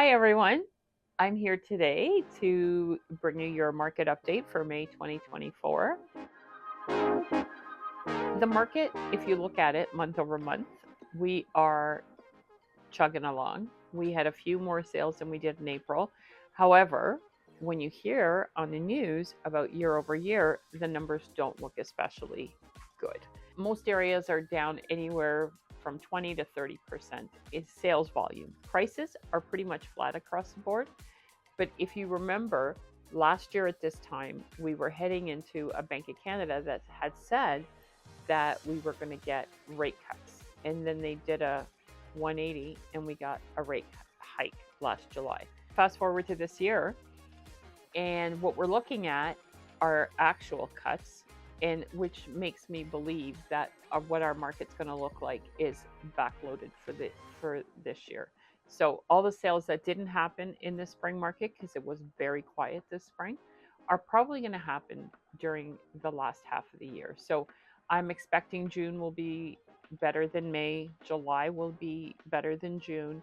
Hi, everyone. I'm here today to bring you your market update for May 2024. The market, if you look at it month over month, we are chugging along. We had a few more sales than we did in April. However, when you hear on the news about year over year, the numbers don't look especially good. Most areas are down anywhere from 20 to 30% in sales volume. Prices are pretty much flat across the board. But if you remember, last year at this time, we were heading into a Bank of Canada that had said that we were going to get rate cuts. And then they did a 180 and we got a rate hike last July. Fast forward to this year, and what we're looking at are actual cuts, and which makes me believe that what our market's going to look like is backloaded for this year. So all the sales that didn't happen in the spring market because it was very quiet this spring are probably going to happen during the last half of the year. So I'm expecting June will be better than May, July will be better than June.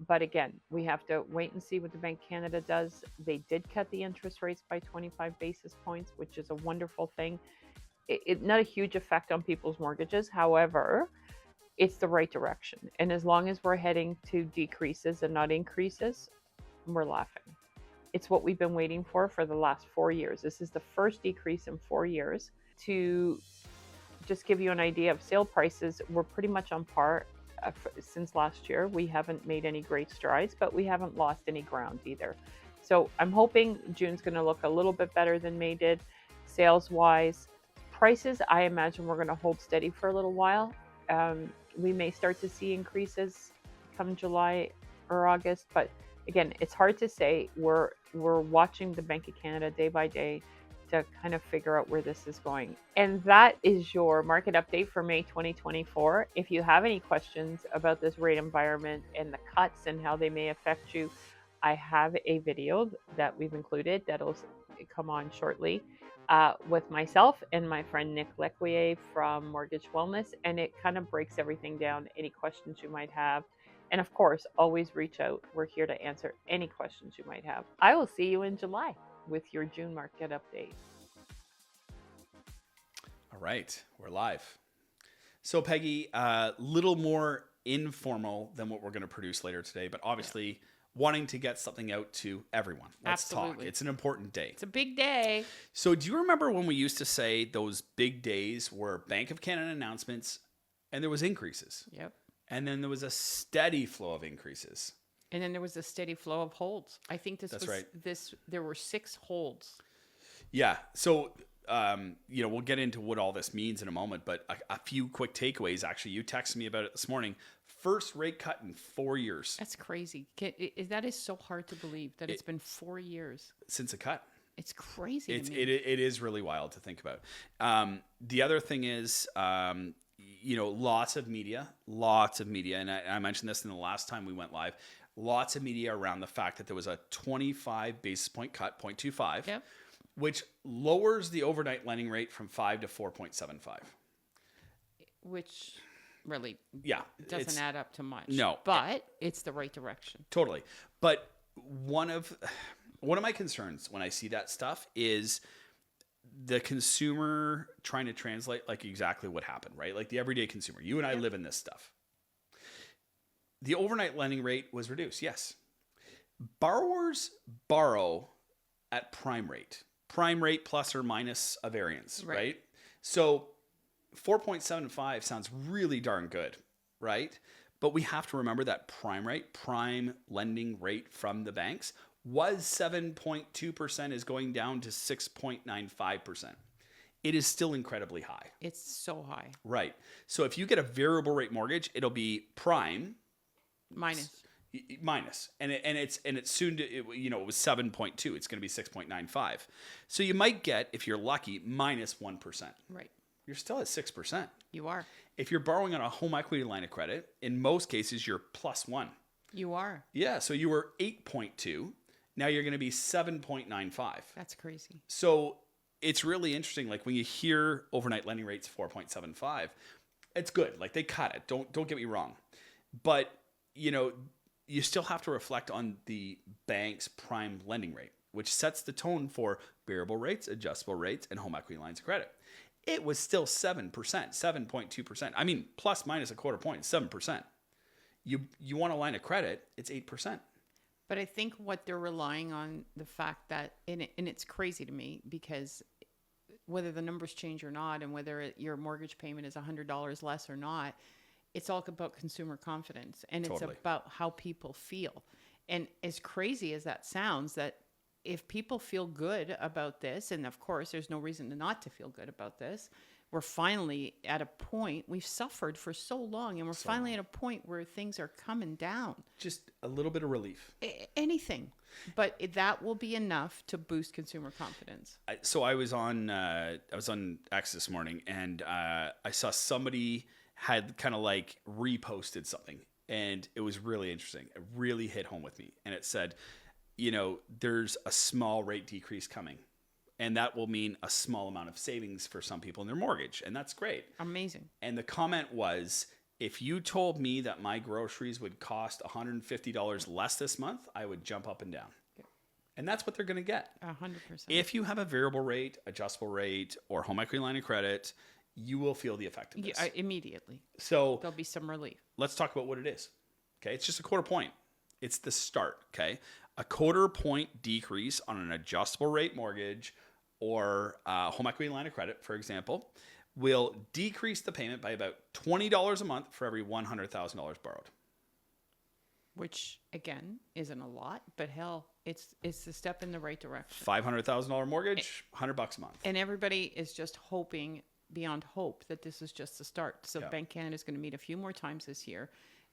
But again, we have to wait and see what the Bank of Canada does. They did cut the interest rates by 25 basis points, which is a wonderful thing. Not a huge effect on people's mortgages. However, it's the right direction. And as long as we're heading to decreases and not increases, we're laughing. It's what we've been waiting for the last 4 years. This is the first decrease in 4 years. To just give you an idea of sale prices, we're pretty much on par since last year. We haven't made any great strides, but we haven't lost any ground either. So I'm hoping June's going to look a little bit better than May did sales wise. Prices, I imagine we're going to hold steady for a little while. We may start to see increases come July or August, but again, it's hard to say. We're watching the Bank of Canada day by day to kind of figure out where this is going. And that is your market update for May 2024. If you have any questions about this rate environment and the cuts and how they may affect you, I have a video that we've included that'll come on shortly with myself and my friend Nick Lequier from Mortgage Wellness, and it kind of breaks everything down, any questions you might have. And of course, always reach out. We're here to answer any questions you might have. I will see you in July with your June market update. All right, we're live. So Peggy, a little more informal than what we're going to produce later today, but obviously wanting to get something out to everyone. Let's talk. It's an important day. It's a big day. So do you remember when we used to say those big days were Bank of Canada announcements and there was increases? Yep. And then there was a steady flow of increases. And then there was a steady flow of holds. I think there were 6 holds. Yeah. So, we'll get into what all this means in a moment, but a few quick takeaways. Actually, you texted me about it this morning. First rate cut in 4 years. That's crazy. That is so hard to believe that it's been 4 years since a cut. It's crazy. It is really wild to think about. The other thing is, lots of media, and I mentioned this in the last time we went live. Lots of media around the fact that there was a 25 basis point cut, 0.25, yep, which lowers the overnight lending rate from 5 to 4.75. Which really doesn't add up to much. No. But it's the right direction. Totally. But one of my concerns when I see that stuff is the consumer trying to translate like exactly what happened, right? Like the everyday consumer. You and I live in this stuff. The overnight lending rate was reduced, yes. Borrowers borrow at prime rate plus or minus a variance, right? So 4.75 sounds really darn good, right? But we have to remember that prime lending rate from the banks was 7.2%, is going down to 6.95%. It is still incredibly high. It's so high. Right. So if you get a variable rate mortgage, it'll be prime minus, and it's soon to, it was 7.2. It's going to be 6.95. So you might get, if you're lucky, minus 1%. Right. You're still at 6%. You are. If you're borrowing on a home equity line of credit, in most cases you're plus 1. You are. Yeah. So you were 8.2. Now you're going to be 7.95. That's crazy. So it's really interesting. Like when you hear overnight lending rates 4.75, it's good. Like they cut it. Don't get me wrong. But you still have to reflect on the bank's prime lending rate, which sets the tone for variable rates, adjustable rates, and home equity lines of credit. It was still 7%, 7.2%. I mean, plus minus a quarter point, 7%. You want a line of credit, it's 8%. But I think what they're relying on, the fact that, and it's crazy to me, because whether the numbers change or not, and whether your mortgage payment is $100 less or not, it's all about consumer confidence, and Totally. it's about how people feel. And as crazy as that sounds, that if people feel good about this, and of course there's no reason not to feel good about this, we're finally at a point, we've suffered for so long, and we're finally at a point where things are coming down. Just a little bit of relief. Anything. But that will be enough to boost consumer confidence. So I was on X this morning, and I saw somebody had kind of like reposted something, and it was really interesting. It really hit home with me. And it said, there's a small rate decrease coming, and that will mean a small amount of savings for some people in their mortgage. And that's great. Amazing. And the comment was, if you told me that my groceries would cost $150 less this month, I would jump up and down. Yeah. And that's what they're going to get. 100%. If you have a variable rate, adjustable rate, or home equity line of credit, you will feel the effect of this. Yeah, immediately. So there'll be some relief. Let's talk about what it is. Okay, it's just a quarter point. It's the start. Okay, a quarter point decrease on an adjustable rate mortgage or home equity line of credit, for example, will decrease the payment by about $20 a month for every $100,000 borrowed. Which again isn't a lot, but hell, it's a step in the right direction. $500,000 mortgage, $100 a month. And everybody is just hoping beyond hope that this is just the start. So Bank Canada is going to meet a few more times this year,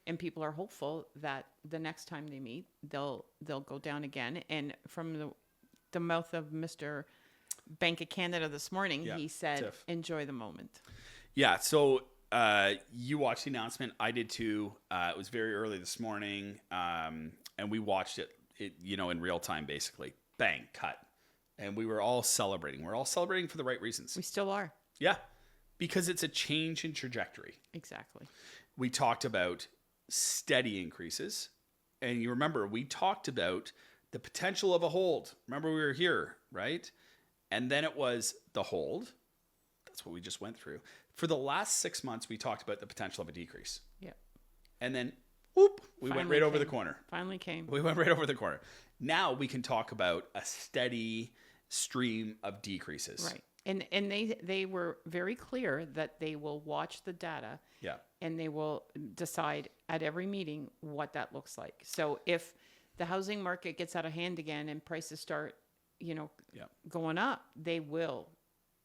and people are hopeful that the next time they meet, they'll go down again. And from the mouth of Mr. Bank of Canada this morning, he said, Tiff, enjoy the moment. Yeah. So you watched the announcement. I did too. It was very early this morning, and we watched it in real time, basically. Bang, cut. And we were all celebrating. We're all celebrating for the right reasons. We still are. Yeah, because it's a change in trajectory. Exactly. We talked about steady increases. And you remember, we talked about the potential of a hold. Remember, we were here, right? And then it was the hold. That's what we just went through. For the last 6 months, we talked about the potential of a decrease. Yeah. And then, whoop, we went right over the corner. Finally came. We went right over the corner. Now we can talk about a steady stream of decreases. Right. And they were very clear that they will watch the data. Yeah. And they will decide at every meeting what that looks like. So if the housing market gets out of hand again and prices start, going up, they will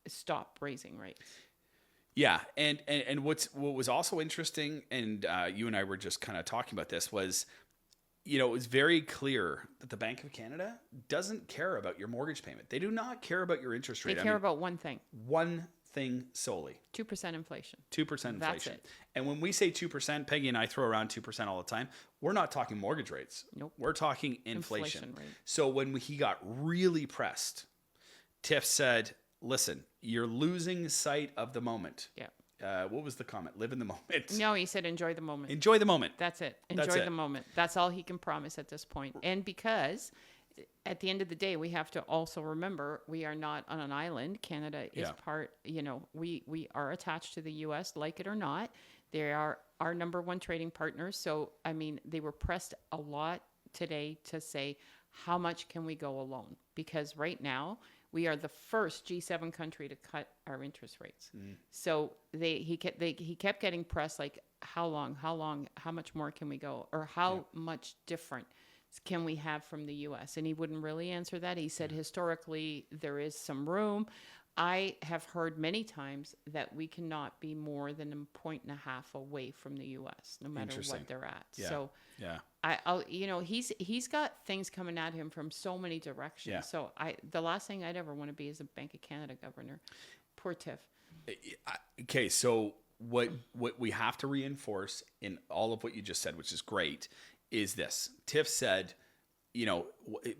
stop raising rates. Yeah, and what was also interesting, and you and I were just kind of talking about this, was, it was very clear that the Bank of Canada doesn't care about your mortgage payment. They do not care about your interest rate. They care about one thing. One thing solely. 2% inflation. 2% inflation. That's it. And when we say 2%, Peggy and I throw around 2% all the time. We're not talking mortgage rates. Nope. We're talking inflation. Rate. So when he got really pressed, Tiff said, listen, you're losing sight of the moment. Yeah. What was the comment? Live in the moment. No, he said enjoy the moment. Enjoy the moment. That's it. Enjoy the moment. That's all he can promise at this point. And because at the end of the day, we have to also remember we are not on an island. Canada is part, we are attached to the U.S., like it or not. They are our number one trading partners. So, they were pressed a lot today to say, how much can we go alone? Because right now, we are the first G7 country to cut our interest rates. So he kept getting pressed, like, how long, how much more can we go? Or how much different can we have from the U.S.? And he wouldn't really answer that. He said, historically, there is some room. I have heard many times that we cannot be more than 1.5 points away from the U.S., no matter what they're at. Yeah. So he's got things coming at him from so many directions. Yeah. So the last thing I'd ever want to be is a Bank of Canada governor. Poor Tiff. Okay, so what we have to reinforce in all of what you just said, which is great, is this. Tiff said,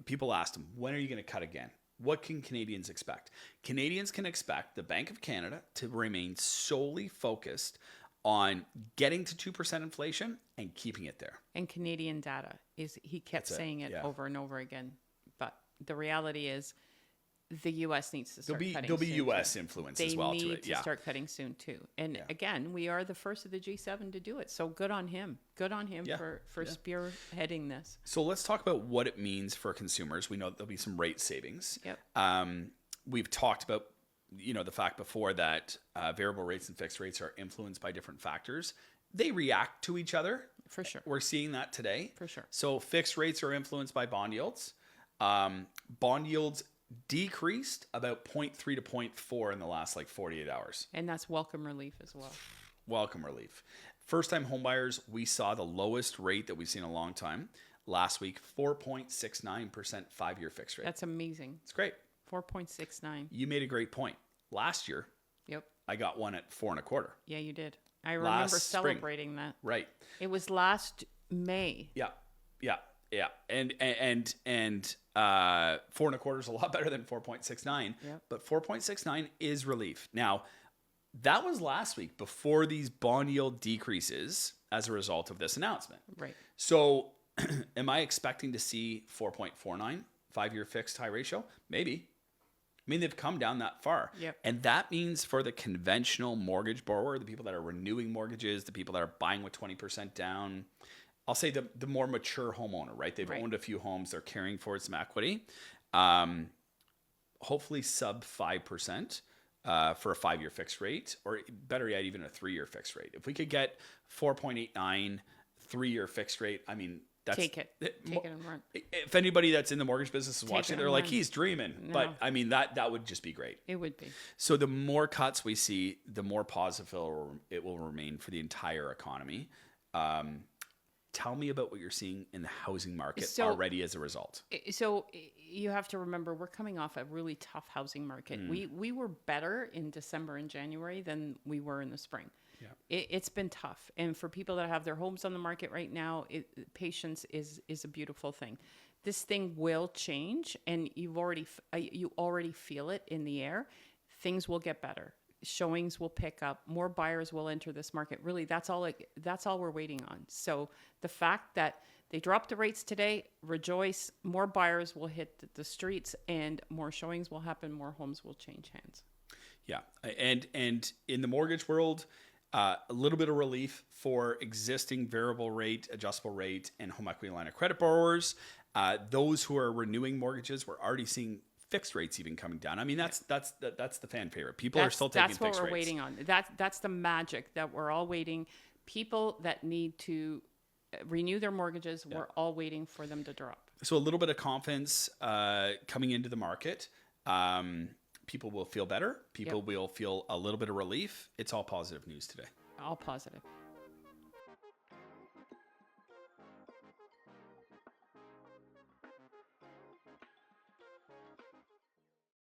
people asked him, when are you going to cut again? What can Canadians expect? Canadians can expect the Bank of Canada to remain solely focused on getting to 2% inflation and keeping it there. And Canadian data is, he kept saying it over and over again. But the reality is the U.S. needs to start cutting There'll be soon, U.S. too. influence They as well to need it. to Yeah. start cutting soon too. And again, we are the first of the G7 to do it. So good on him. Good on him for spearheading this. So let's talk about what it means for consumers. We know that there'll be some rate savings. Yep. We've talked about, the fact before that variable rates and fixed rates are influenced by different factors. They react to each other. For sure. We're seeing that today. For sure. So fixed rates are influenced by bond yields. Bond yields decreased about 0.3 to 0.4 in the last 48 hours. And that's welcome relief as well. Welcome relief. First-time homebuyers, we saw the lowest rate that we've seen in a long time. Last week, 4.69% 5-year fixed rate. That's amazing. It's great. 4.69. You made a great point. Last year, Yep. I got one at 4.25%. Yeah, you did. I remember spring. celebrating that. Right. It was last May. Yeah. And 4.25% is a lot better than 4.69. Yep. But 4.69 is relief. Now, that was last week before these bond yield decreases as a result of this announcement. Right. So, am I expecting to see 4.49 5-year fixed high ratio? Maybe. I mean, they've come down that far. Yep. And that means for the conventional mortgage borrower, the people that are renewing mortgages, the people that are buying with 20% down, I'll say the more mature homeowner, right? They've owned a few homes, they're carrying forward some equity. Hopefully sub 5% for a 5-year fixed rate, or better yet, even a 3-year fixed rate. If we could get 4.89 3-year fixed rate, I mean, that's Take it and run. If anybody that's in the mortgage business is watching, they're like, he's dreaming. No. But I mean, that would just be great. It would be. So the more cuts we see, the more positive it will remain for the entire economy. Tell me about what you're seeing in the housing market already as a result. So you have to remember, we're coming off a really tough housing market. We were better in December and January than we were in the spring. Yeah. It's been tough. And for people that have their homes on the market right now, patience is a beautiful thing. This thing will change, and you already feel it in the air. Things will get better. Showings will pick up. More buyers will enter this market. Really, that's all we're waiting on. So the fact that they dropped the rates today, rejoice. More buyers will hit the streets, and more showings will happen. More homes will change hands. Yeah, and in the mortgage world, a little bit of relief for existing variable rate, adjustable rate, and home equity line of credit borrowers. Those who are renewing mortgages, we're already seeing fixed rates even coming down. I mean, that's the fan favorite. People are still taking fixed rates. That's what we're waiting on. That's the magic that we're all waiting. People that need to renew their mortgages, we're all waiting for them to drop. So a little bit of confidence coming into the market. People will feel better. People will feel a little bit of relief. It's all positive news today. All positive.